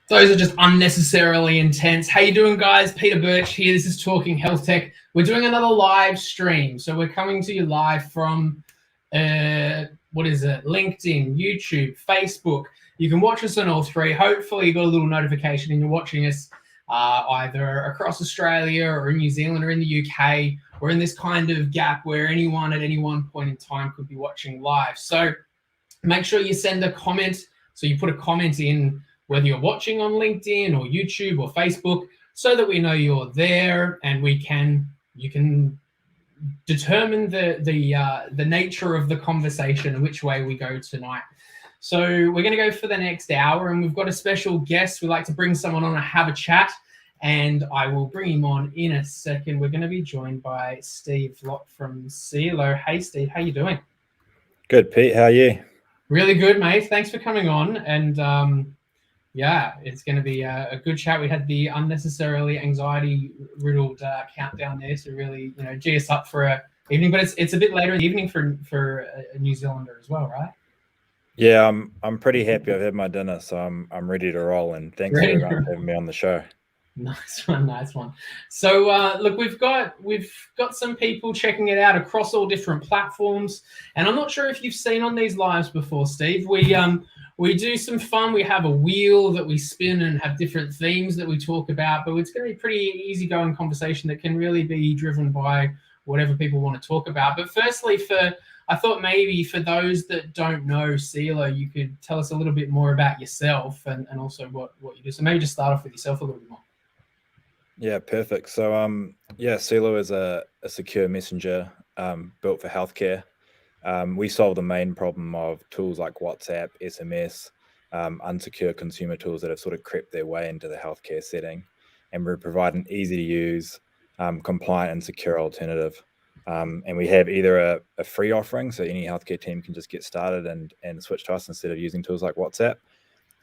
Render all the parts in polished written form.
Those are just unnecessarily intense. How you doing, guys? Peter Birch here. This is Talking Health Tech. We're doing another live stream. So we're coming to you live from, LinkedIn, YouTube, Facebook. You can watch us on all three. Hopefully you got a little notification and you're watching us either across Australia or in New Zealand or in the UK. We're in this kind of gap where anyone at any one point in time could be watching live. So make sure you send a comment. So you put a comment in whether you're watching on LinkedIn or YouTube or Facebook, so that we know you're there and you can determine the nature of the conversation and which way we go tonight. So we're going to go for the next hour, and we've got a special guest. We like to bring someone on and have a chat, and I will bring him on in a second. We're going to be joined by Steve Vlok from Celo. Hey, Steve, how you doing? Good, Pete. How are you? Really good, mate. Thanks for coming on. And yeah, it's going to be a good chat. We had the unnecessarily anxiety-riddled countdown there to really, gee us up for a evening. But it's a bit later in the evening for a New Zealander as well, right? Yeah, I'm pretty happy. I've had my dinner, so I'm ready to roll. And thanks very much for having me on the show. Nice one. So look, we've got some people checking it out across all different platforms, and I'm not sure if you've seen on these lives before, Steve. We do some fun. We have a wheel that we spin and have different themes that we talk about, but it's going to be pretty easygoing conversation that can really be driven by whatever people want to talk about. But firstly, I thought maybe for those that don't know Celo, you could tell us a little bit more about yourself and also what you do. So maybe just start off with yourself a little bit more. Yeah, perfect. So, Celo is a secure messenger built for healthcare. We solve the main problem of tools like WhatsApp, SMS, unsecure consumer tools that have sort of crept their way into the healthcare setting. And we provide an easy to use, compliant and secure alternative. And we have either a free offering, so any healthcare team can just get started and switch to us instead of using tools like WhatsApp.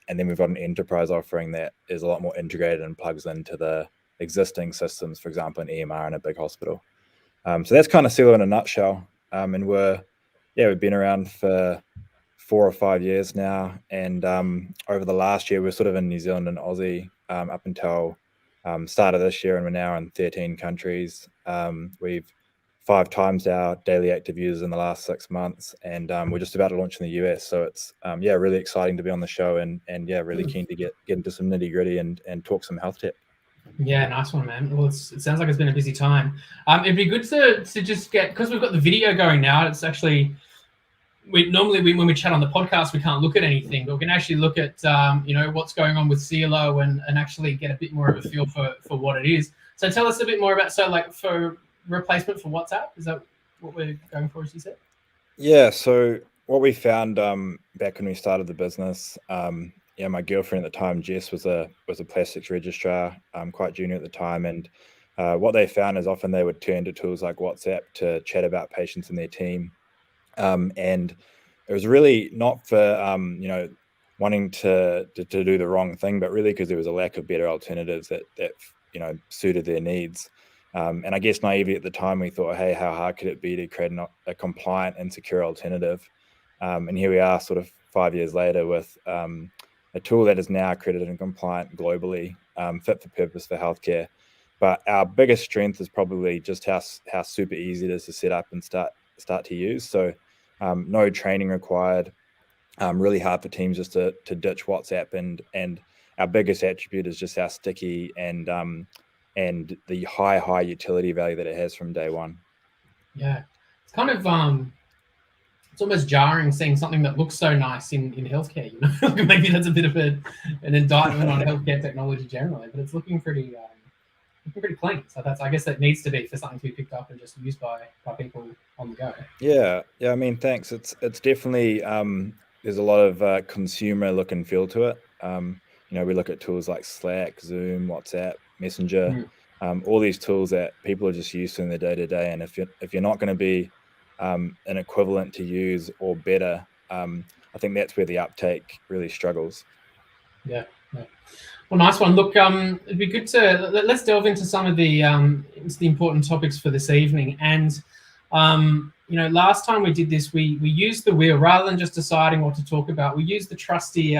And then we've got an enterprise offering that is a lot more integrated and plugs into the existing systems, for example, an EMR in a big hospital. So that's kind of Celo in a nutshell. And we've been around for 4 or 5 years now. And over the last year, we're sort of in New Zealand and Aussie up until start of this year, and we're now in 13 countries. We've 5 times our daily active users in the last 6 months, and we're just about to launch in the US. So it's really exciting to be on the show, and really keen to get into some nitty gritty and talk some health tech. Yeah, nice one, man. Well, it sounds like it's been a busy time. It'd be good to just get, because we've got the video going now. It's actually, when we chat on the podcast, we can't look at anything, but we can actually look at what's going on with Celo and actually get a bit more of a feel for what it is. So tell us a bit more about, for replacement for WhatsApp, is that what we're going for, as you said? Yeah, so what we found back when we started the business, my girlfriend at the time, Jess, was a plastics registrar, quite junior at the time, and what they found is often they would turn to tools like WhatsApp to chat about patients in their team, and it was really not for wanting to do the wrong thing, but really because there was a lack of better alternatives that suited their needs. And I guess naively at the time we thought, hey, how hard could it be to create a compliant and secure alternative? And here we are, sort of 5 years later, with a tool that is now accredited and compliant globally, fit for purpose for healthcare. But our biggest strength is probably just how super easy it is to set up and start to use. So no training required. Really hard for teams just to ditch WhatsApp, and our biggest attribute is just how sticky and the high utility value that it has from day one. Yeah, it's kind of it's almost jarring seeing something that looks so nice in healthcare. Maybe that's a bit of an indictment on healthcare technology generally, but it's looking pretty clean. So I guess that needs to be for something to be picked up and just used by people on the go. Yeah. I mean, thanks. It's definitely there's a lot of consumer look and feel to it. We look at tools like Slack, Zoom, WhatsApp, Messenger, all these tools that people are just used to in their day-to-day. And if you're not going to be an equivalent to use or better, I think that's where the uptake really struggles. Yeah. Well, nice one. Look, it'd be good to let's delve into some of the important topics for this evening. And last time we did this, we used the wheel rather than just deciding what to talk about. We used the trusty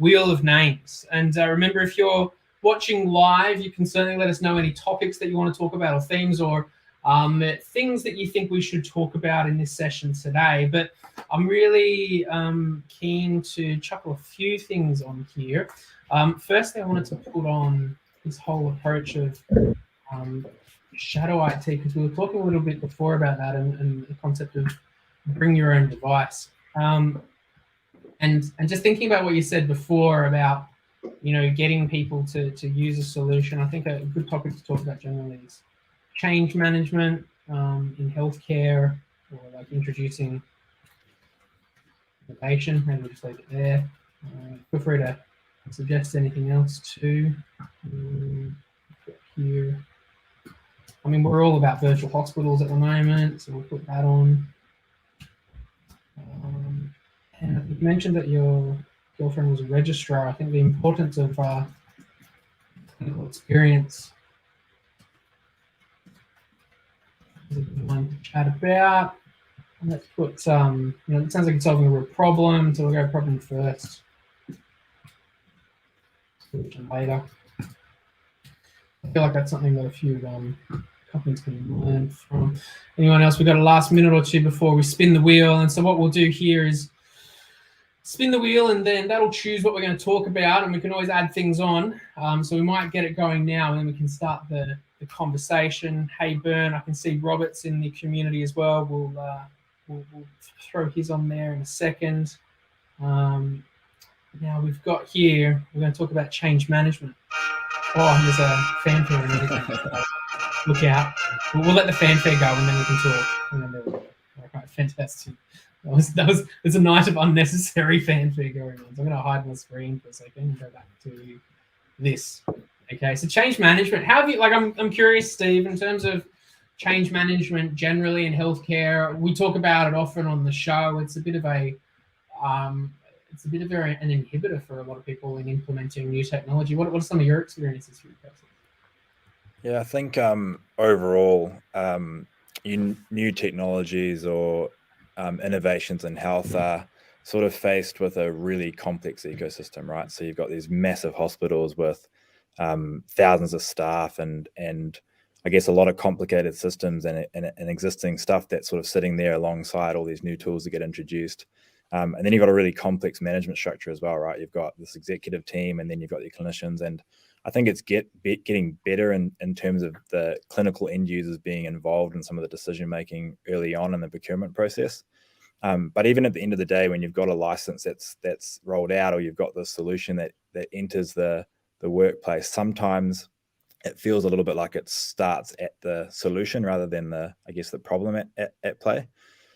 wheel of names. And remember, if you're watching live, you can certainly let us know any topics that you want to talk about, or themes, or things that you think we should talk about in this session today. But I'm really keen to chuckle a few things on here. Firstly, I wanted to put on this whole approach of shadow IT, because we were talking a little bit before about that, and the concept of bring your own device. And just thinking about what you said before about, you know, getting people to use a solution, I think a good topic to talk about generally is change management in healthcare, or like introducing innovation. Maybe we'll just leave it there. Feel free to suggest anything else too. Here. I mean, we're all about virtual hospitals at the moment, so we'll put that on. And you mentioned that your girlfriend was a registrar. I think the importance of clinical experience is a good one to chat about. And let's put, you know, it sounds like it's solving a real problem, so we'll go problem first. Solution later. I feel like that's something that a few companies can learn from. Anyone else? We've got a last minute or two before we spin the wheel. And so what we'll do here is spin the wheel, and then that'll choose what we're going to talk about, and we can always add things on. So we might get it going now, and then we can start the conversation. Hey, Bern, I can see Robert's in the community as well. We'll throw his on there in a second. Now we've got here, we're going to talk about change management. Oh, there's a fanfare and everything. Look out. We'll let the fanfare go, and then we can talk. And then all right, fantastic. There's a night of unnecessary fanfare going on. So I'm going to hide my screen for a second and go back to this. Okay, so change management. How have you, like, I'm curious, Steve, in terms of change management generally in healthcare. We talk about it often on the show. It's a bit of an inhibitor for a lot of people in implementing new technology. What are some of your experiences for you guys? Yeah, I think overall, new technologies or innovations in health are sort of faced with a really complex ecosystem, right? So you've got these massive hospitals with thousands of staff and I guess a lot of complicated systems and existing stuff that's sort of sitting there alongside all these new tools that get introduced. And then you've got a really complex management structure as well, right? You've got this executive team, and then you've got your clinicians. And I think it's getting better in terms of the clinical end users being involved in some of the decision-making early on in the procurement process. But even at the end of the day, when you've got a license that's rolled out, or you've got the solution that enters the workplace, sometimes it feels a little bit like it starts at the solution rather than the problem at play.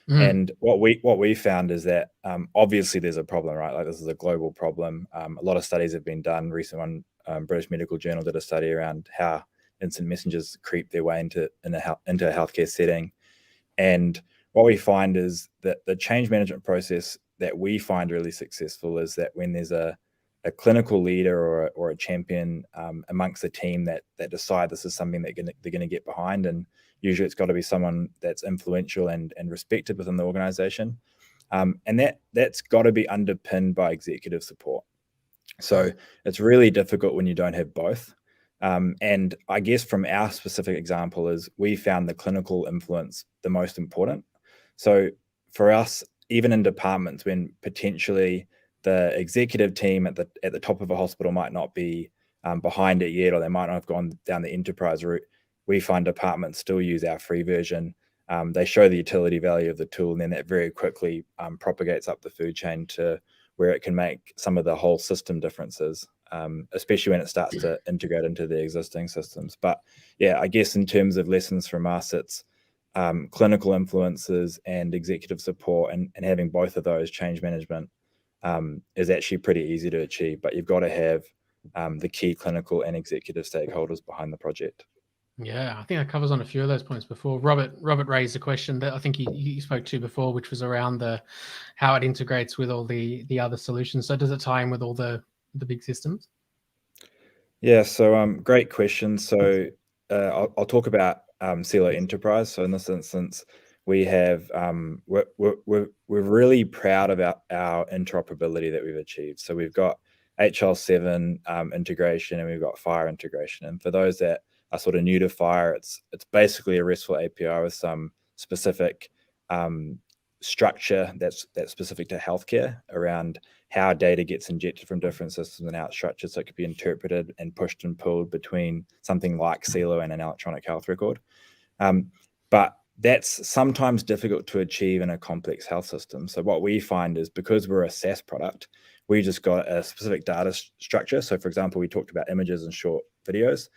And what we found is that obviously there's a problem, right? Like, this is a global problem. A lot of studies have been done. Recent one, British Medical Journal did a study around how instant messengers creep their way into a healthcare setting. And what we find is that the change management process that we find really successful is that when there's a clinical leader or a champion amongst the team that decide this is something that they're going to get behind, and usually it's got to be someone that's influential and respected within the organization, and that's got to be underpinned by executive support. So it's really difficult when you don't have both. And I guess from our specific example is we found the clinical influence the most important. So for us, even in departments when potentially the executive team at the top of a hospital might not be behind it yet, or they might not have gone down the enterprise route, we find departments still use our free version. They show the utility value of the tool, and then that very quickly propagates up the food chain to where it can make some of the whole system differences, especially when it starts to integrate into the existing systems. But yeah, I guess in terms of lessons from us, it's clinical influences and executive support, and having both of those. Change management is actually pretty easy to achieve, but you've got to have the key clinical and executive stakeholders behind the project. Yeah, I think that covers on a few of those points before. Robert raised a question that I think he spoke to before, which was around how it integrates with all the other solutions. So does it tie in with all the big systems? Yeah, so great question. So I'll talk about Celo Enterprise. So in this instance, we have we're really proud about our interoperability that we've achieved. So we've got HL7 integration, and we've got Fire integration. And for those that are sort of new to Fire, it's basically a RESTful API with some specific structure that's specific to healthcare around how data gets injected from different systems and how it's structured, so it could be interpreted and pushed and pulled between something like Celo and an electronic health record. But that's sometimes difficult to achieve in a complex health system. So what we find is, because we're a SaaS product, we just got a specific data structure. So for example, we talked about images and short videos.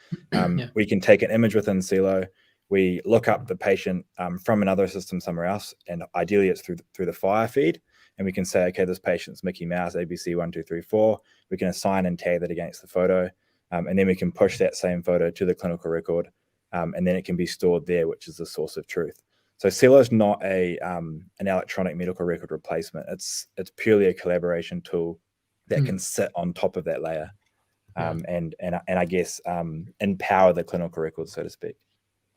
We can take an image within Celo, we look up the patient from another system somewhere else, and ideally it's through the Fire feed, and we can say, okay, this patient's Mickey Mouse, ABC 1, 2, 3, 4. We can assign and tag that against the photo, and then we can push that same photo to the clinical record, and then it can be stored there, which is the source of truth. So Celo is not an electronic medical record replacement. It's purely a collaboration tool that can sit on top of that layer, and I guess empower the clinical record, so to speak.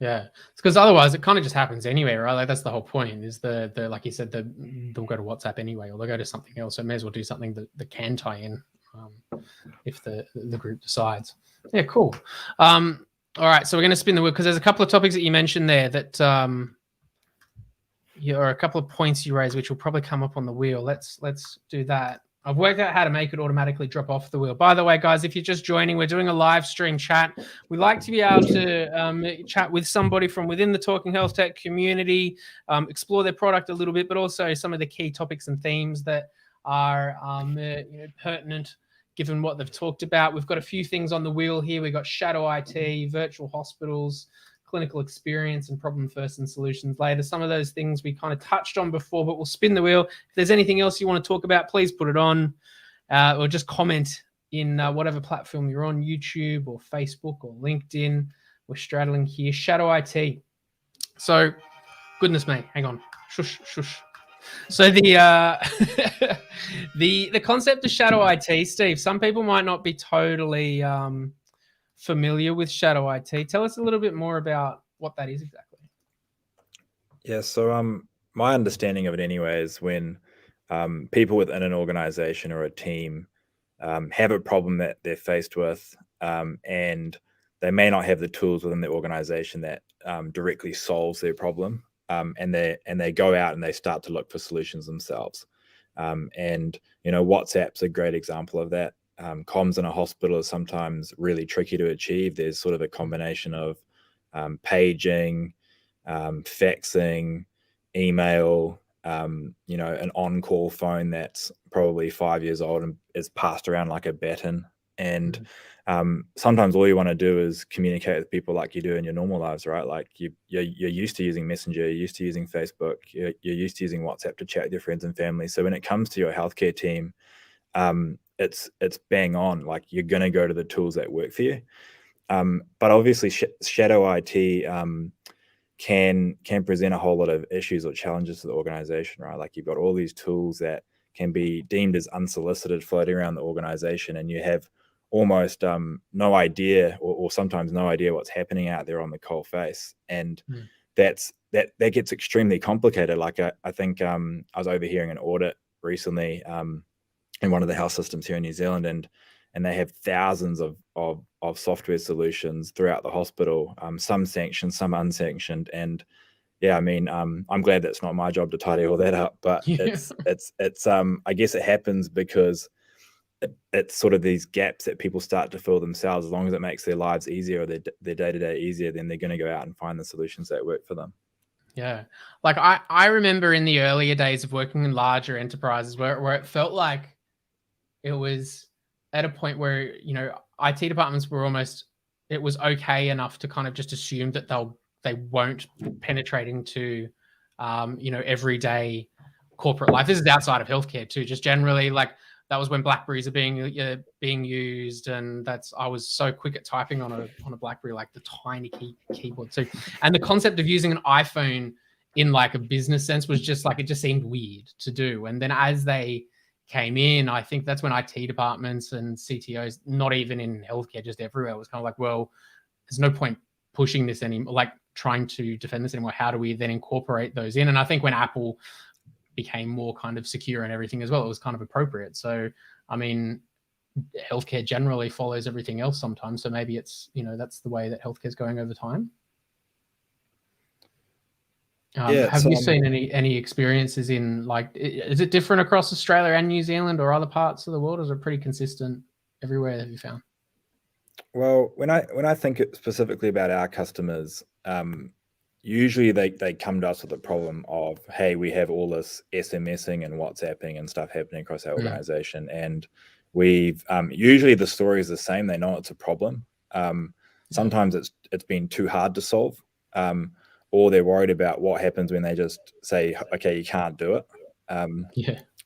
Yeah, it's because otherwise it kind of just happens anyway, right? Like that's the whole point. Is the like you said, they'll go to WhatsApp anyway, or they'll go to something else. So may as well do something that can tie in, if the group decides. Yeah, cool. All right, so we're going to spin the wheel because there's a couple of topics that you mentioned there that or a couple of points you raised, which will probably come up on the wheel. Let's do that. I've worked out how to make it automatically drop off the wheel. By the way, guys, if you're just joining, we're doing a live stream chat. We like to be able to chat with somebody from within the Talking Health Tech community, explore their product a little bit, but also some of the key topics and themes that are pertinent given what they've talked about. We've got a few things on the wheel here. We've got shadow IT, virtual hospitals, clinical experience, and problem first and solutions later. Some of those things we kind of touched on before, but we'll spin the wheel. If there's anything else you want to talk about, please put it on, or just comment in whatever platform you're on, YouTube or Facebook or LinkedIn. We're straddling here. Shadow IT. So, goodness me, hang on. Shush, shush. So the the concept of shadow IT, Steve, some people might not be totally familiar with shadow IT. Tell us a little bit more about what that is exactly. Yeah, so my understanding of it anyway is when people within an organization or a team have a problem that they're faced with, and they may not have the tools within the organization that directly solves their problem, and they go out and they start to look for solutions themselves. And WhatsApp's a great example of that. Comms in a hospital is sometimes really tricky to achieve. There's sort of a combination of paging, faxing, email, an on-call phone that's probably 5 years old and is passed around like a baton. And sometimes all you want to do is communicate with people like you do in your normal lives, right? Like you're used to using Messenger, you're used to using Facebook, you're used to using WhatsApp to chat with your friends and family. So when it comes to your healthcare team, it's bang on. Like you're going to go to the tools that work for you. But obviously shadow IT can present a whole lot of issues or challenges to the organization, right? Like you've got all these tools that can be deemed as unsolicited floating around the organization, and you have almost no idea or sometimes no idea what's happening out there on the coal face. And that gets extremely complicated. Like I think I was overhearing an audit recently in one of the health systems here in New Zealand, and they have thousands of software solutions throughout the hospital, some sanctioned, some unsanctioned. And yeah, I mean, I'm glad that's not my job to tidy all that up, but it's I guess it happens because it's sort of these gaps that people start to fill themselves. As long as it makes their lives easier or their day-to-day easier, then they're going to go out and find the solutions that work for them. Yeah. Like I remember in the earlier days of working in larger enterprises where it felt like it was at a point where, IT departments were almost, it was okay enough to kind of just assume that they won't penetrate into, everyday corporate life. This is outside of healthcare too, just generally. Like that was when Blackberries are being used, and I was so quick at typing on a Blackberry, like the tiny keyboard too. And the concept of using an iPhone in like a business sense was just like, it just seemed weird to do. And then as they came in, I think that's when IT departments and CTOs, not even in healthcare, just everywhere, was kind of like, well, there's no point pushing this anymore, like trying to defend this anymore. How do we then incorporate those in? And I think when Apple became more kind of secure and everything as well, it was kind of appropriate. So, I mean, healthcare generally follows everything else sometimes. So maybe it's, that's the way that healthcare is going over time. Have you seen any experiences in, like, is it different across Australia and New Zealand or other parts of the world? Or is it pretty consistent everywhere, have you found? Well, when I think specifically about our customers, usually they come to us with a problem of, hey, we have all this SMSing and WhatsApping and stuff happening across our organization, and we've usually the story is the same. They know it's a problem. Sometimes it's been too hard to solve, or they're worried about what happens when they just say, okay, you can't do it.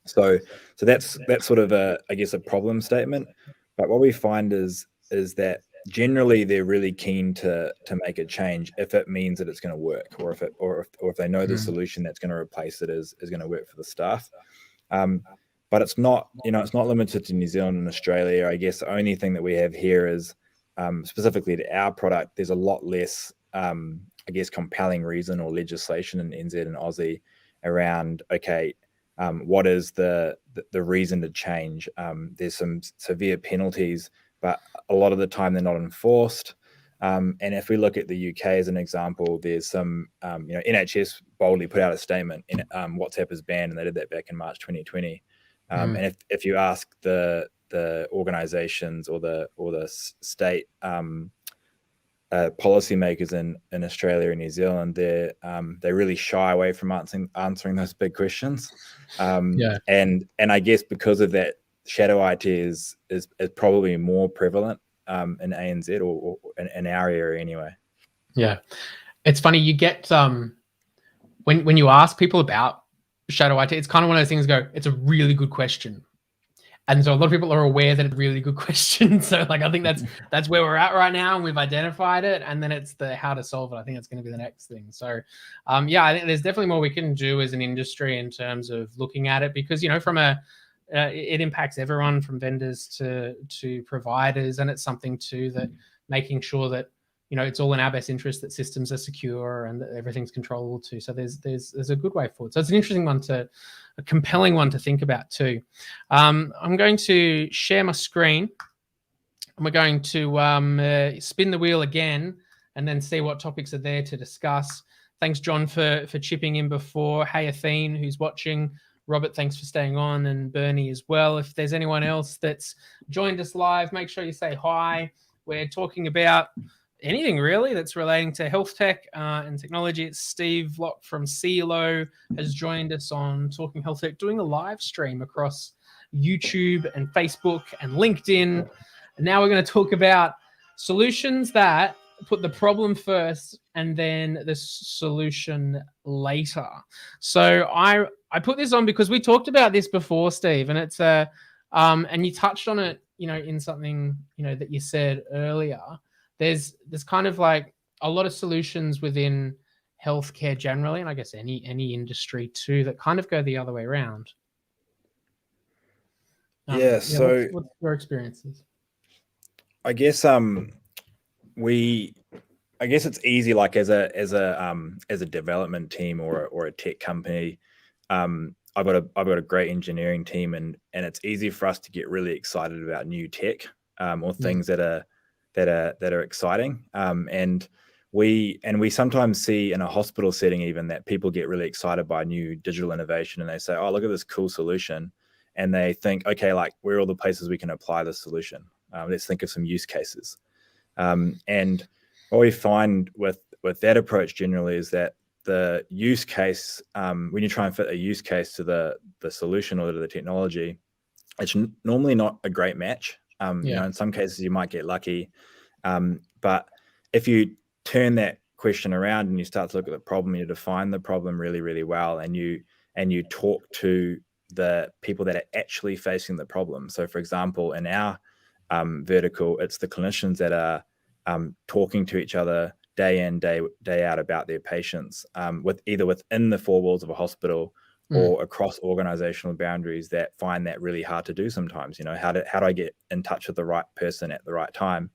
So that's sort of I guess a problem statement. But what we find is that generally they're really keen to make a change if it means that it's going to work, or if they know the solution that's going to replace it is going to work for the staff. But it's not limited to New Zealand and Australia. I guess the only thing that we have here is specifically to our product, there's a lot less I guess compelling reason or legislation in NZ and Aussie around, okay, what is the reason to change? There's some severe penalties, but a lot of the time they're not enforced. And if we look at the UK as an example, there's some, NHS boldly put out a statement in WhatsApp is banned, and they did that back in March 2020. And if you ask the organizations or the state policymakers in Australia and New Zealand, they really shy away from answering those big questions. And I guess because of that, shadow IT is probably more prevalent in ANZ or in our area anyway. Yeah, it's funny, you get when you ask people about shadow IT, it's kind of one of those things. It's a really good question. And so a lot of people are aware that it's a really good question. So like, I think that's where we're at right now, and we've identified it. And then it's the how to solve it. I think that's going to be the next thing. So I think there's definitely more we can do as an industry in terms of looking at it, because, from it impacts everyone from vendors to providers. And it's something too that making sure that, it's all in our best interest that systems are secure and that everything's controllable too. So there's a good way forward. So it's an interesting one a compelling one to think about too. I'm going to share my screen, and we're going to spin the wheel again and then see what topics are there to discuss. Thanks, John, for chipping in before. Hey, Athene, who's watching. Robert, thanks for staying on, and Bernie as well. If there's anyone else that's joined us live, make sure you say hi. We're talking about anything really that's relating to health tech and technology. It's Steve Vlok from Celo has joined us on Talking Health Tech, doing a live stream across YouTube and Facebook and LinkedIn. And now we're going to talk about solutions that put the problem first and then the solution later. So I put this on because we talked about this before, Steve, and it's and you touched on it, in something, that you said earlier. There's kind of like a lot of solutions within healthcare generally, and I guess any industry too, that kind of go the other way around. So what's your experiences? I guess it's easy, like as a development team or a tech company. I've got a great engineering team, and it's easy for us to get really excited about new tech or things that are exciting. And we sometimes see in a hospital setting even that people get really excited by new digital innovation, and they say, oh, look at this cool solution. And they think, okay, like, where are all the places we can apply this solution? Let's think of some use cases. And what we find with that approach generally is that the use case, when you try and fit a use case to the solution or to the technology, it's normally not a great match. In some cases you might get lucky. But if you turn that question around and you start to look at the problem, you define the problem really, really well, and you talk to the people that are actually facing the problem. So for example, in our vertical, it's the clinicians that are talking to each other day in, day out about their patients, with either within the four walls of a hospital or across organizational boundaries, that find that really hard to do sometimes. How do I get in touch with the right person at the right time?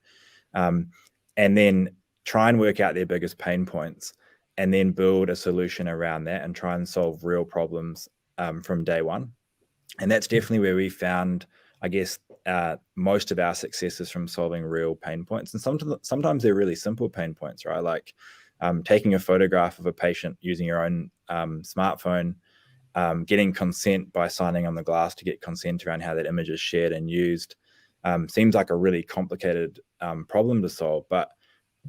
And then try and work out their biggest pain points, and then build a solution around that and try and solve real problems from day one. And that's definitely where we found, I guess, most of our success is from solving real pain points, and sometimes they're really simple pain points, right? Like taking a photograph of a patient using your own smartphone, getting consent by signing on the glass to get consent around how that image is shared and used. Seems like a really complicated problem to solve, but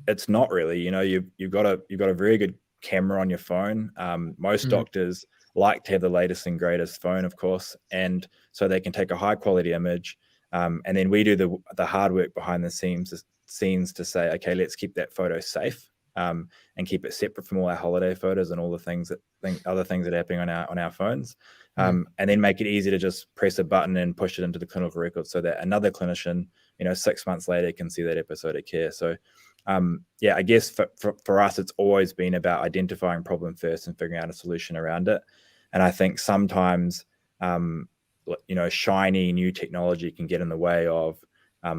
it's not really. You've got a very good camera on your phone. Most doctors like to have the latest and greatest phone, of course, and so they can take a high quality image, and then we do the hard work behind the scenes to say, okay, let's keep that photo safe, and keep it separate from all our holiday photos and all the other things that are happening on our phones, and then make it easy to just press a button and push it into the clinical record so that another clinician, 6 months later, can see that episode of care. So I guess for us, it's always been about identifying problem first and figuring out a solution around it. And I think sometimes, shiny new technology can get in the way of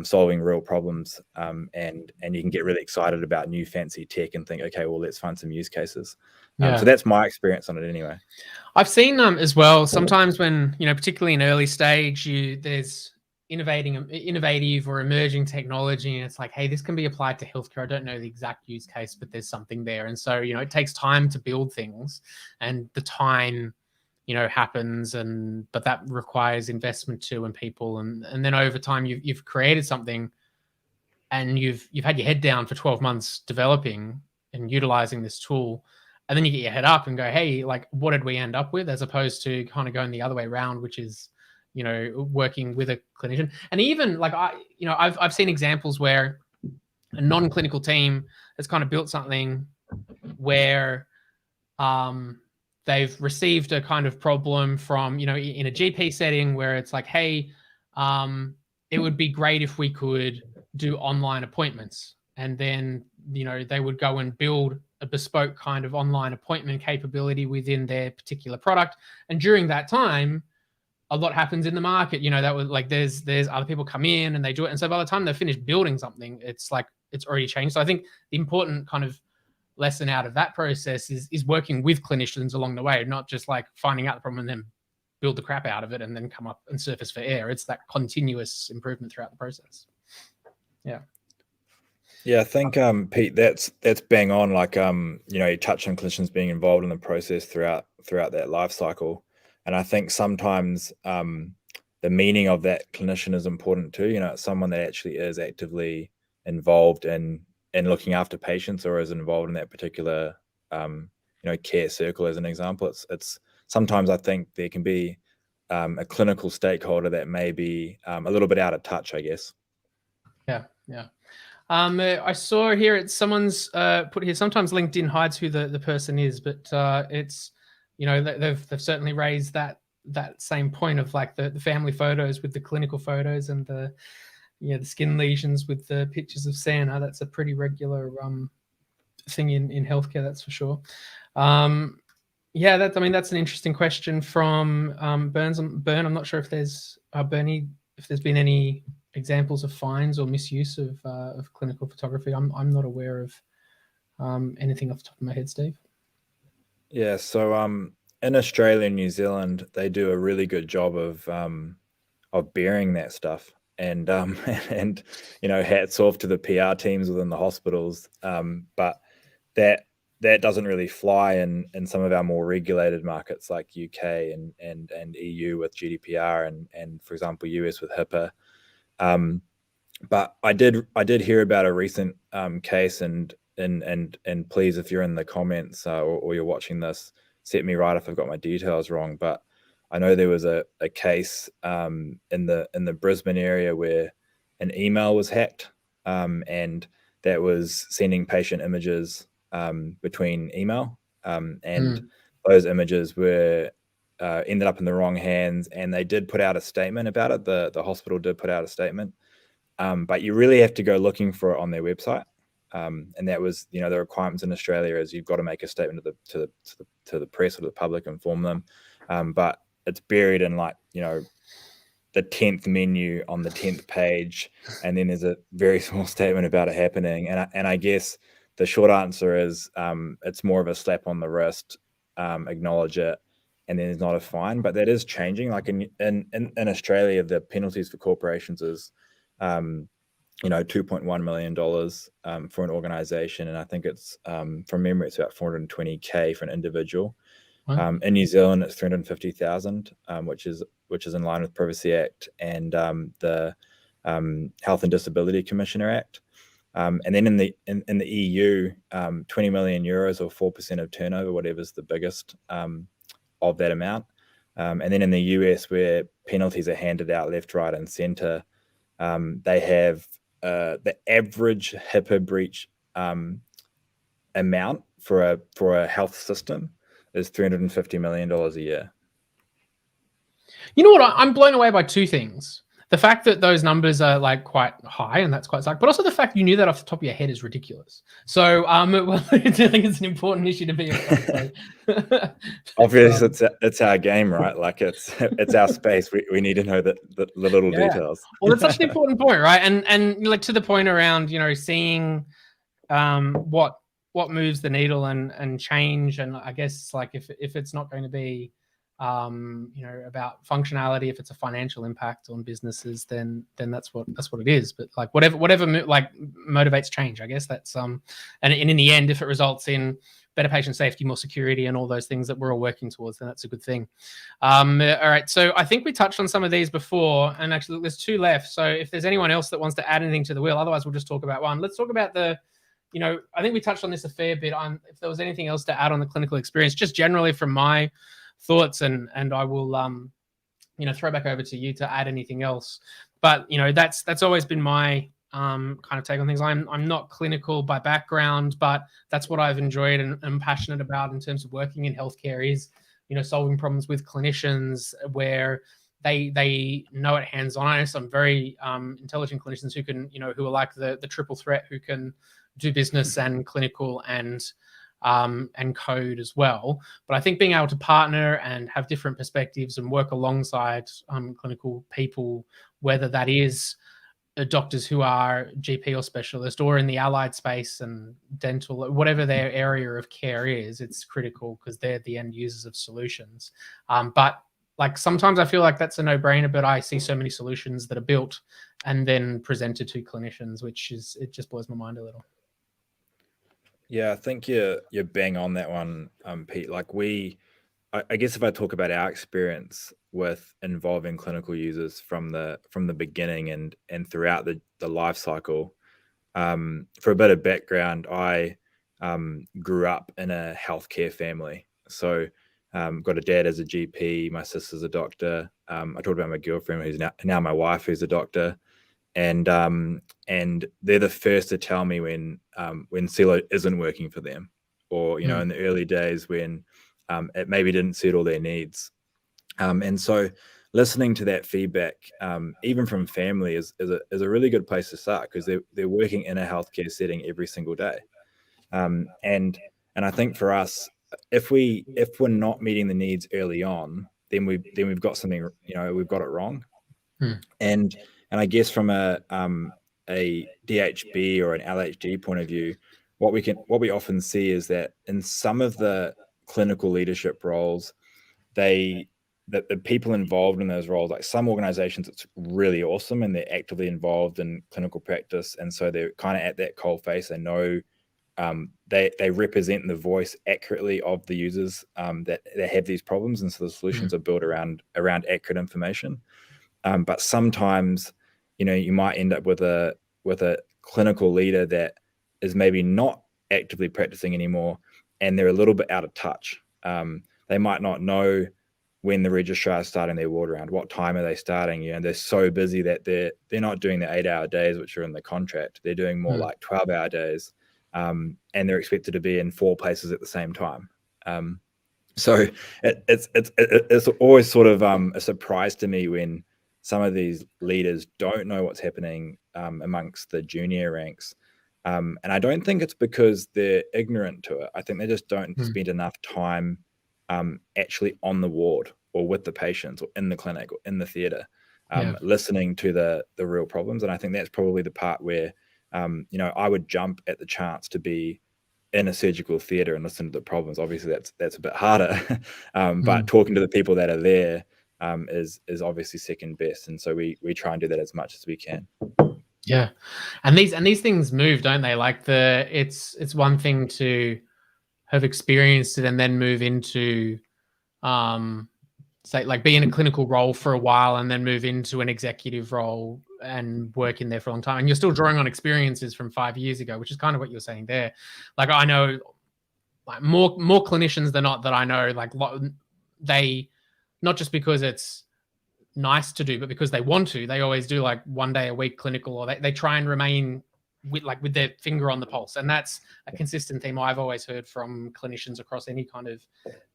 solving real problems, and you can get really excited about new fancy tech and think, okay, well, let's find some use cases. So that's my experience on it anyway. I've seen as well, sometimes when, particularly in early stage, there's innovative or emerging technology, and it's like, hey, this can be applied to healthcare. I don't know the exact use case, but there's something there. And so, it takes time to build things, and the time, happens, but that requires investment too, and people, and then over time you've created something, and you've had your head down for 12 months developing and utilizing this tool, and then you get your head up and go, hey, like, what did we end up with, as opposed to kind of going the other way around, which is, working with a clinician. And even like I've seen examples where a non-clinical team has kind of built something where they've received a kind of problem from, in a GP setting where it's like, hey, it would be great if we could do online appointments. And then, they would go and build a bespoke kind of online appointment capability within their particular product. And during that time, a lot happens in the market, that was like, there's other people come in and they do it. And so by the time they've finished building something, it's like, it's already changed. So I think the important kind of lesson out of that process is working with clinicians along the way, not just like finding out the problem and then build the crap out of it and then come up and surface for air. It's that continuous improvement throughout the process. Yeah, I think Pete, that's bang on. Like you touch on clinicians being involved in the process throughout that life cycle. And I think sometimes the meaning of that clinician is important too. It's someone that actually is actively involved in looking after patients, or is involved in that particular care circle, as an example. It's sometimes I think there can be a clinical stakeholder that may be a little bit out of touch, I guess. Yeah. I saw here it's someone's put here, sometimes LinkedIn hides who the person is, but it's they've certainly raised that same point of like the family photos with the clinical photos, and the skin lesions with the pictures of Santa. That's a pretty regular thing in healthcare, that's for sure. That's an interesting question from Bern. I'm not sure if there's Bernie, if there's been any examples of fines or misuse of clinical photography. I'm not aware of anything off the top of my head, Steve. Yeah, so in Australia and New Zealand, they do a really good job of bearing that stuff, and hats off to the PR teams within the hospitals. But that doesn't really fly in some of our more regulated markets like UK and EU with GDPR, and for example US with HIPAA. But I did hear about a recent case, and please, if you're in the comments or you're watching this, set me right if I've got my details wrong. But I know there was a case in the Brisbane area where an email was hacked, and that was sending patient images between email, and those images were ended up in the wrong hands, and they did put out a statement about it. The hospital did put out a statement, but you really have to go looking for it on their website. And that was, the requirements in Australia is you've got to make a statement to the press or to the public, inform them. But it's buried in the 10th menu on the 10th page, and then there's a very small statement about it happening. And I guess the short answer is it's more of a slap on the wrist, acknowledge it, and then there's not a fine, but that is changing. Like in Australia, the penalties for corporations is, $2.1 million for an organization, and I think it's from memory, it's about 420K for an individual. Wow. In New Zealand, it's 350,000, which is in line with Privacy Act and the Health and Disability Commissioner Act. And then in the EU, 20 million euros or 4% of turnover, whatever's the biggest of that amount. And then in the US, where penalties are handed out left, right, and center, they have the average HIPAA breach amount for a health system is $350 million a year. You know what? I'm blown away by two things. The fact that those numbers are like quite high, and that's quite sad, but also the fact you knew that off the top of your head is ridiculous. So, well, I think it's an important issue to be aware of. Obviously, it's our game, right? Like it's our space. We need to know the little details. Well, that's such an important point, right? And like to the point around seeing what moves the needle and change, and I guess like if it's not going to be about functionality, if it's a financial impact on businesses, then that's what it is. But like whatever like motivates change, I guess that's and in the end, if it results in better patient safety, more security, and all those things that we're all working towards, then that's a good thing. All right, so I think we touched on some of these before, and actually there's two left. So if there's anyone else that wants to add anything to the wheel, otherwise we'll just talk about one. Let's talk about the I think we touched on this a fair bit on if there was anything else to add on the clinical experience, just generally from my thoughts, and I will throw back over to you to add anything else. But that's always been my kind of take on things. I'm not clinical by background, but that's what I've enjoyed and am passionate about in terms of working in healthcare is solving problems with clinicians where they know it hands on. Some very intelligent clinicians who can who are like the triple threat, who can do business and clinical and code as well. But I think being able to partner and have different perspectives and work alongside clinical people, whether that is doctors who are GP or specialist or in the allied space and dental, whatever their area of care is, it's critical because they're the end users of solutions. But like sometimes I feel like that's a no-brainer, but I see so many solutions that are built and then presented to clinicians, it just blows my mind a little. Yeah, I think you're bang on that one, Pete. Like I guess if I talk about our experience with involving clinical users from the beginning and throughout the life cycle, for a bit of background, I grew up in a healthcare family. So got a dad as a GP, my sister's a doctor. I talked about my girlfriend who's now my wife, who's a doctor. And they're the first to tell me when Celo isn't working for them, or in the early days when it maybe didn't suit all their needs. And so listening to that feedback, even from family, is a really good place to start, because they're working in a healthcare setting every single day. And I think for us, if we're not meeting the needs early on, then we've got something, we've got it wrong. And I guess from a DHB or an LHD point of view, what we often see is that in some of the clinical leadership roles, the people involved in those roles, like some organizations, it's really awesome and they're actively involved in clinical practice, and so they're kind of at that coal face. They know they represent the voice accurately of the users that have these problems, and so the solutions are built around accurate information. But sometimes, you might end up with a clinical leader that is maybe not actively practicing anymore, and they're a little bit out of touch. They might not know when the registrar is starting their ward round, what time are they starting. They're so busy that they're not doing the 8-hour days, which are in the contract. They're doing more like 12-hour days, and they're expected to be in 4 places at the same time. So it's always sort of a surprise to me when some of these leaders don't know what's happening amongst the junior ranks. And I don't think it's because they're ignorant to it. I think they just don't spend enough time actually on the ward or with the patients or in the clinic or in the theater, listening to the real problems. And I think that's probably the part where, I would jump at the chance to be in a surgical theater and listen to the problems. Obviously, that's a bit harder, but talking to the people that are there is obviously second best. And so we try and do that as much as we can. Yeah, and these things move, don't they? Like it's one thing to have experienced it and then move into say like be in a clinical role for a while and then move into an executive role and work in there for a long time, and you're still drawing on experiences from 5 years ago, which is kind of what you're saying there. Like I know like more clinicians than not that I know, like they, not just because it's nice to do, but because they want to, they always do like 1 day a week clinical, or they try and remain with their finger on the pulse. And that's a consistent theme I've always heard from clinicians across any kind of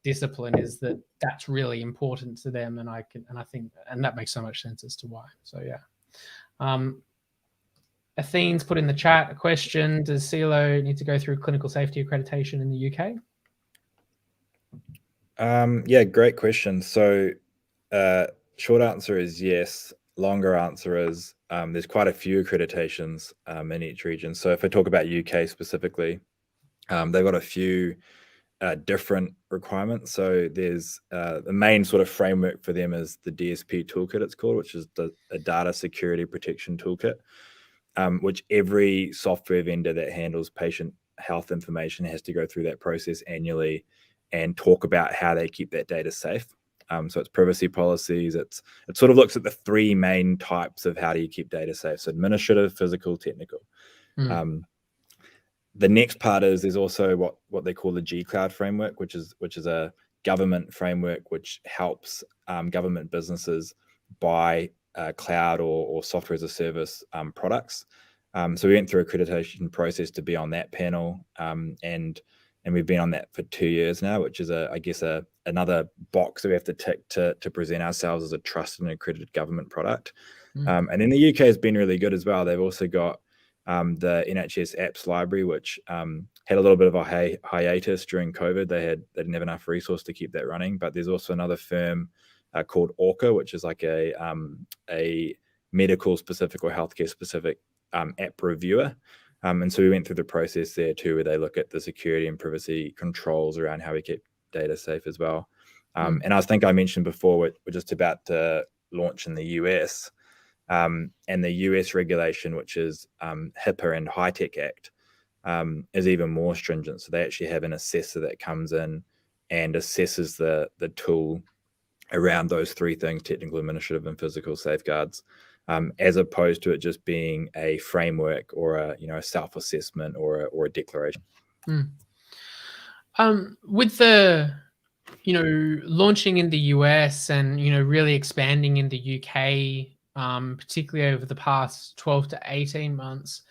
discipline, is that that's really important to them. And I think that makes so much sense as to why. So yeah. Athene's put in the chat a question: does Celo need to go through clinical safety accreditation in the UK? Yeah, great question. So short answer is yes. Longer answer is there's quite a few accreditations in each region. So if I talk about UK specifically, they've got a few different requirements. So there's the main sort of framework for them is the DSP toolkit, it's called, which is a data security protection toolkit, which every software vendor that handles patient health information has to go through that process annually and talk about how they keep that data safe. So it's privacy policies. It sort of looks at the three main types of how do you keep data safe. So administrative, physical, technical. The next part is there's also what they call the G Cloud framework, which is a government framework which helps government businesses buy cloud or software as a service products. So we went through accreditation process to be on that panel, and we've been on that for 2 years now, which is I guess another box that we have to tick to present ourselves as a trusted and accredited government product. And then the UK has been really good as well. They've also got the NHS apps library, which had a little bit of a hiatus during COVID. They didn't have enough resource to keep that running. But there's also another firm called Orca, which is like a medical specific or healthcare specific app reviewer. And so we went through the process there too, where they look at the security and privacy controls around how we keep data safe as well. And I think I mentioned before, we're just about to launch in the US. And the US regulation, which is HIPAA and HITECH Act, is even more stringent. So they actually have an assessor that comes in and assesses the tool around those three things: technical, administrative, and physical safeguards, as opposed to it just being a framework or a self-assessment or a declaration. With the launching in the US and really expanding in the UK, particularly over the past 12 to 18 months,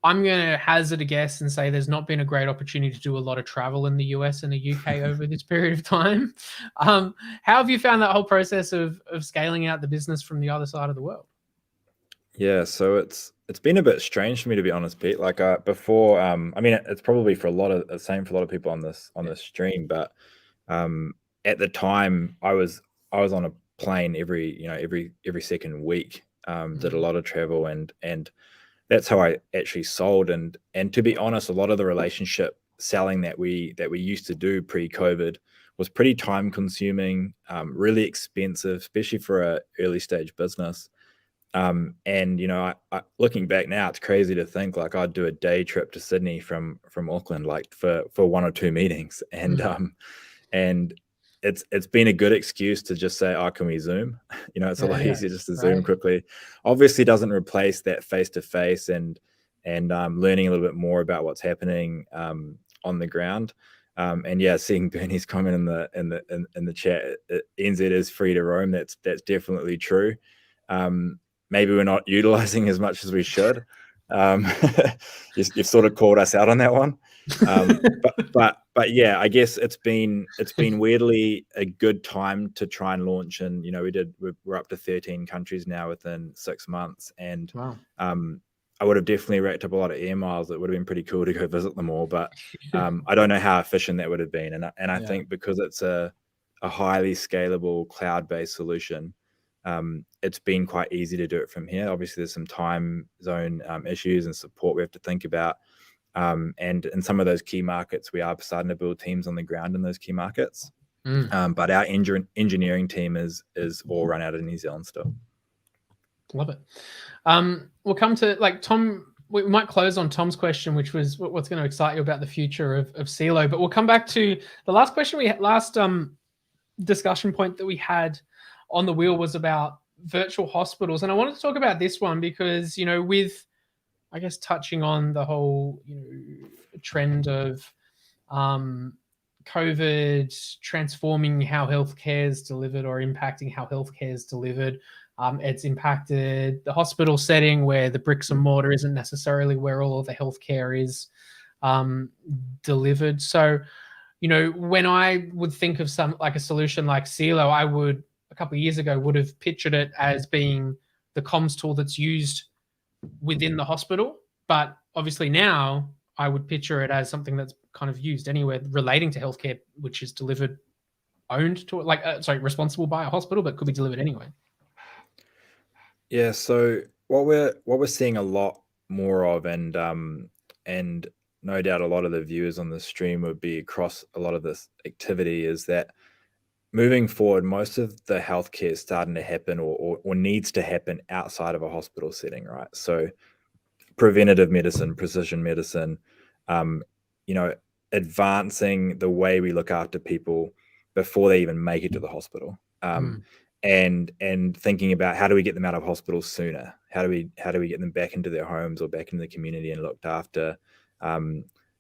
I'm going to hazard a guess and say there's not been a great opportunity to do a lot of travel in the US and the UK over this period of time. How have you found that whole process of scaling out the business from the other side of the world? Yeah, so it's been a bit strange for me, to be honest, Pete. Like before, I mean, it's probably for a lot of people on this stream, but at the time I was on a plane every second week, did a lot of travel, and that's how I actually sold. And to be honest, a lot of the relationship selling that we used to do pre-COVID was pretty time consuming, really expensive, especially for a early stage business. And I, looking back now, it's crazy to think like I'd do a day trip to Sydney from Auckland, like for 1 or 2 meetings, and it's been a good excuse to just say, oh, can we Zoom? It's a lot easier just to Zoom quickly. Obviously doesn't replace that face-to-face and learning a little bit more about what's happening on the ground. And yeah, seeing Bernie's comment in the chat, NZ is free to roam. That's definitely true. Maybe we're not utilizing as much as we should. You've sort of called us out on that one. But yeah, I guess it's been weirdly a good time to try and launch. And we're up to 13 countries now within 6 months. And wow. I would have definitely racked up a lot of air miles. It would have been pretty cool to go visit them all, but I don't know how efficient that would have been. And I think because it's a highly scalable cloud-based solution, it's been quite easy to do it from here. Obviously, there's some time zone issues and support we have to think about. And in some of those key markets, we are starting to build teams on the ground in those key markets. But our engineering team is all run out of New Zealand still. Love it. We'll come to like Tom. We might close on Tom's question, which was what's going to excite you about the future of Celo. But we'll come back to the last question we had, last discussion point that we had on the wheel was about virtual hospitals. And I wanted to talk about this one because, with, I guess, touching on the whole, trend of COVID transforming how healthcare is delivered or impacting how healthcare is delivered. It's impacted the hospital setting where the bricks and mortar isn't necessarily where all of the healthcare is delivered. So, when I would think of a solution like Celo, I would, a couple of years ago, would have pictured it as being the comms tool that's used within the hospital. But obviously now I would picture it as something that's kind of used anywhere relating to healthcare, which is delivered, responsible by a hospital, but could be delivered anyway. Yeah. So what we're seeing a lot more of, and no doubt a lot of the viewers on the stream would be across a lot of this activity, is that moving forward, most of the healthcare is starting to happen or needs to happen outside of a hospital setting, right? So preventative medicine, precision medicine, advancing the way we look after people before they even make it to the hospital. And thinking about how do we get them out of hospital sooner? How do we get them back into their homes or back into the community and looked after?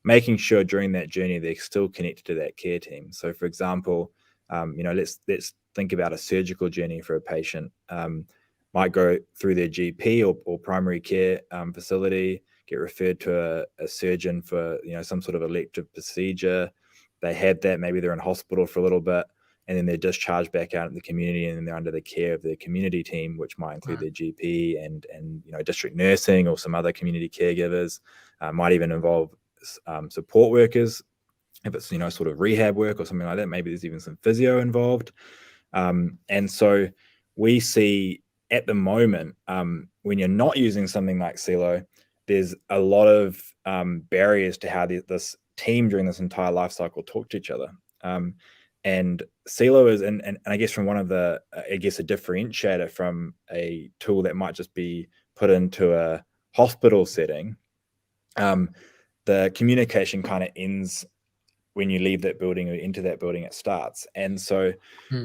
Making sure during that journey they're still connected to that care team. So, for example, let's think about a surgical journey for a patient. Might go through their GP or primary care facility, get referred to a surgeon for some sort of elective procedure. They have that. Maybe they're in hospital for a little bit, and then they're discharged back out in the community, and then they're under the care of their community team, which might include their GP and district nursing or some other community caregivers. Might even involve support workers if it's sort of rehab work or something like that. Maybe there's even some physio involved. And so we see at the moment, when you're not using something like Celo, there's a lot of barriers to how this team during this entire life cycle talk to each other. And Celo is, and I guess from one of the, a differentiator from a tool that might just be put into a hospital setting, the communication kind of ends when you leave that building or into that building, it starts. And so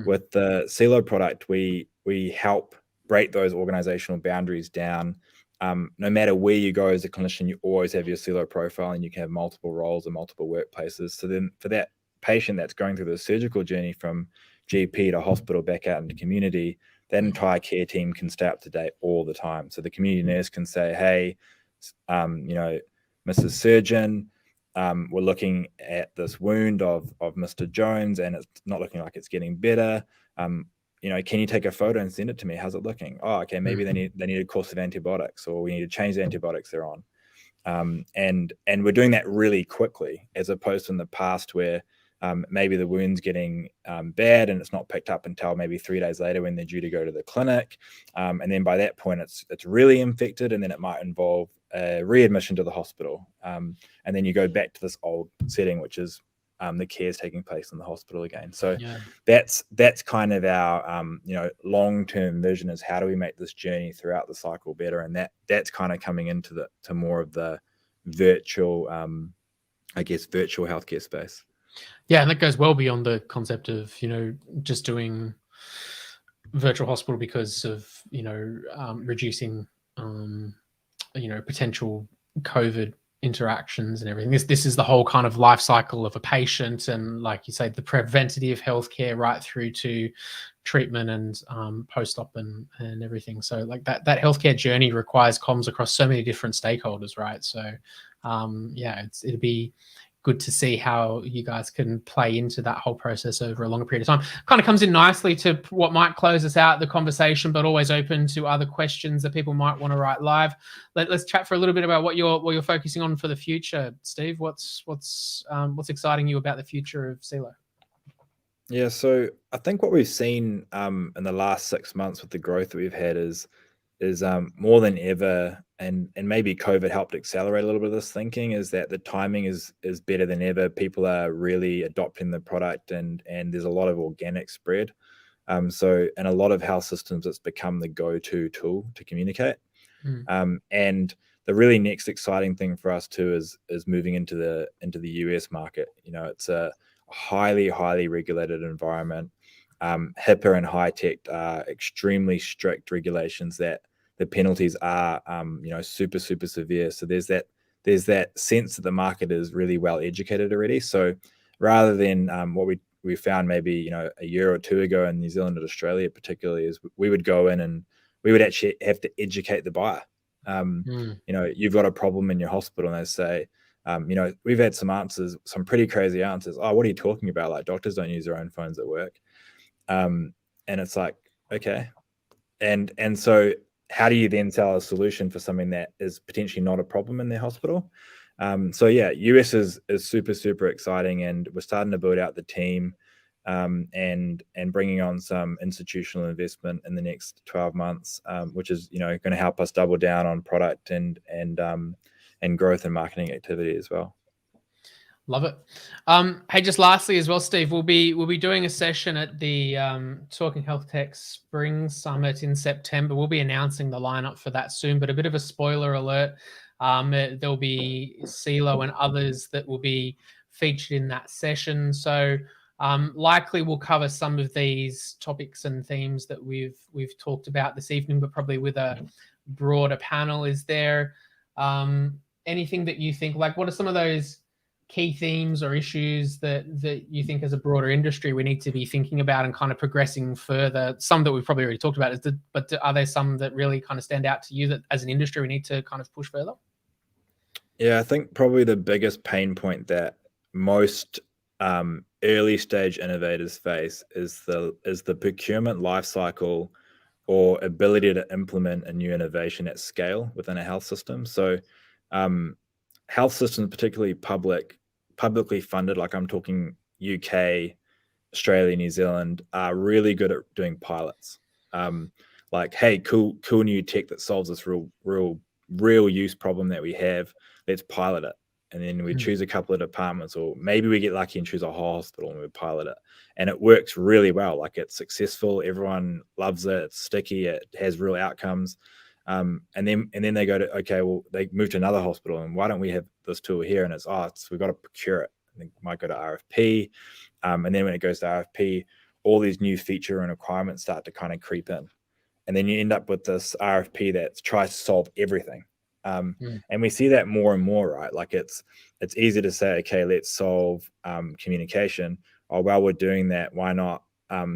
with the Celo product, we help break those organizational boundaries down. No matter where you go as a clinician, you always have your Celo profile and you can have multiple roles in multiple workplaces. So then for that patient that's going through the surgical journey from GP to hospital back out into community, that entire care team can stay up to date all the time. So the community nurse can say, hey, Mrs. Surgeon, we're looking at this wound of Mr. Jones and it's not looking like it's getting better. Can you take a photo and send it to me? How's it looking? Oh, okay, maybe they need a course of antibiotics, or we need to change the antibiotics they're on. And we're doing that really quickly, as opposed to in the past where maybe the wound's getting bad and it's not picked up until maybe 3 days later when they're due to go to the clinic. And then by that point, it's really infected, and then it might involve a readmission to the hospital. And then you go back to this old setting, which is the care is taking place in the hospital again. So that's kind of our long-term vision, is how do we make this journey throughout the cycle better? And that's kind of coming into to more of the virtual, virtual healthcare space. Yeah, and that goes well beyond the concept of just doing virtual hospital because of reducing potential COVID interactions and everything. This is the whole kind of life cycle of a patient, and like you say, the preventative healthcare right through to treatment and post-op and everything. So like that healthcare journey requires comms across so many different stakeholders, right? So it'll be good to see how you guys can play into that whole process over a longer period of time. Kind of comes in nicely to what might close us out the conversation, but always open to other questions that people might want to write live. Let's chat for a little bit about what you're focusing on for the future. Steve, what's exciting you about the future of Celo? Yeah, so I think what we've seen in the last 6 months with the growth that we've had is more than ever and maybe COVID helped accelerate a little bit of this thinking, is that the timing is better than ever. People are really adopting the product, and there's a lot of organic spread. So in a lot of health systems, it's become the go-to tool to communicate. And the really next exciting thing for us too is moving into the US market. It's a highly regulated environment. HIPAA and high-tech are extremely strict regulations that the penalties are, super severe. So there's that sense that the market is really well educated already. So rather than what we found maybe a year or two ago in New Zealand and Australia particularly, is we would go in and we would actually have to educate the buyer. You've got a problem in your hospital, and they say, we've had some pretty crazy answers. Oh, what are you talking about? Like, doctors don't use their own phones at work. And it's like, okay. And so how do you then sell a solution for something that is potentially not a problem in their hospital? So yeah, US is super exciting, and we're starting to build out the team, and bringing on some institutional investment in the next 12 months, which is going to help us double down on product and growth and marketing activity as well. Love it. Hey, just lastly as well, Steve, we'll be doing a session at the Talking Health Tech Spring Summit in September. We'll be announcing the lineup for that soon, but a bit of a spoiler alert. There'll be Celo and others that will be featured in that session. So likely we'll cover some of these topics and themes that we've talked about this evening, but probably with a broader panel. Is there anything that you think, like, what are some of those key themes or issues that you think as a broader industry we need to be thinking about and kind of progressing further? Some that we've probably already talked about, but are there some that really kind of stand out to you that as an industry we need to kind of push further? Yeah, I think probably the biggest pain point that most early stage innovators face is the procurement lifecycle or ability to implement a new innovation at scale within a health system. So health systems, particularly publicly funded, like I'm talking UK, Australia, New Zealand, are really good at doing pilots. Like, hey, cool new tech that solves this real use problem that we have. Let's pilot it. And then we choose a couple of departments, or maybe we get lucky and choose a whole hospital and we pilot it. And it works really well. Like, it's successful. Everyone loves it. It's sticky. It has real outcomes. And then they go to, okay, well, they move to another hospital, and why don't we have this tool here? And we've got to procure it. And it might go to RFP. And then when it goes to RFP, all these new feature and requirements start to kind of creep in. And then you end up with this RFP that tries to solve everything. And we see that more and more, right? Like, it's easy to say, okay, let's solve communication. Oh, while we're doing that, why not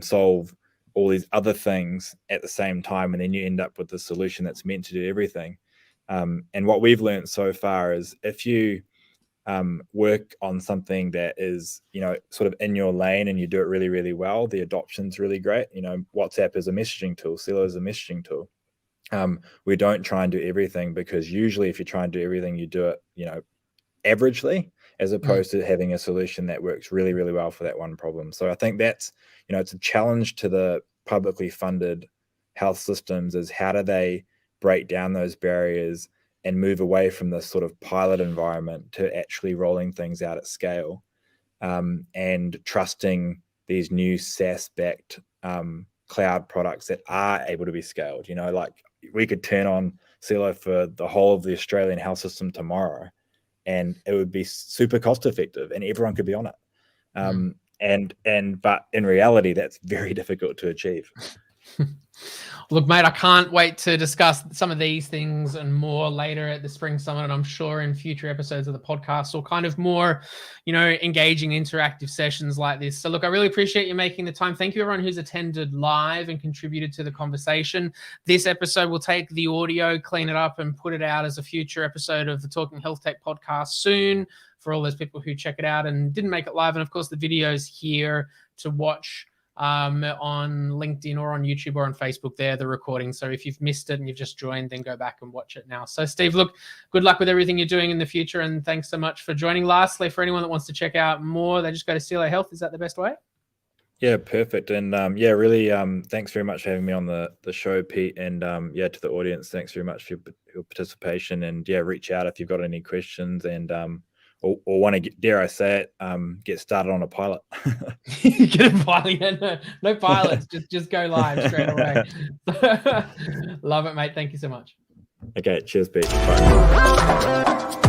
solve all these other things at the same time? And then you end up with the solution that's meant to do everything. And what we've learned so far is, if you work on something that is, sort of in your lane, and you do it really, really well, the adoption's really great. WhatsApp is a messaging tool. Celo is a messaging tool. We don't try and do everything, because usually if you try and do everything, you do it, averagely, as opposed to having a solution that works really, really well for that one problem. So I think that's, it's a challenge to the publicly funded health systems, is how do they break down those barriers and move away from this sort of pilot environment to actually rolling things out at scale, and trusting these new SaaS-backed cloud products that are able to be scaled. Like, we could turn on Celo for the whole of the Australian health system tomorrow, and it would be super cost effective, and everyone could be on it. But in reality, that's very difficult to achieve. Look, mate, I can't wait to discuss some of these things and more later at the Spring Summit, and I'm sure in future episodes of the podcast, or kind of more, engaging interactive sessions like this. So look, I really appreciate you making the time. Thank you everyone who's attended live and contributed to the conversation. This episode will take the audio, clean it up, and put it out as a future episode of the Talking Health Tech podcast soon, for all those people who check it out and didn't make it live. And of course, the video's here to watch on LinkedIn or on YouTube or on Facebook. There, the recording. So if you've missed it and you've just joined, then go back and watch it now. So Steve, look, good luck with everything you're doing in the future, and thanks so much for joining. Lastly, for anyone that wants to check out more, they just go to Celo Health. Is that the best way? Yeah, perfect. And yeah, really thanks very much for having me on the show, Pete. And yeah, to the audience, thanks very much for your participation. And yeah, reach out if you've got any questions and or want to get, dare I say it, get started on a pilot. Get a pilot. Yeah, no pilots, just go live straight away. Love it, mate. Thank you so much. Okay, cheers, Pete. Bye.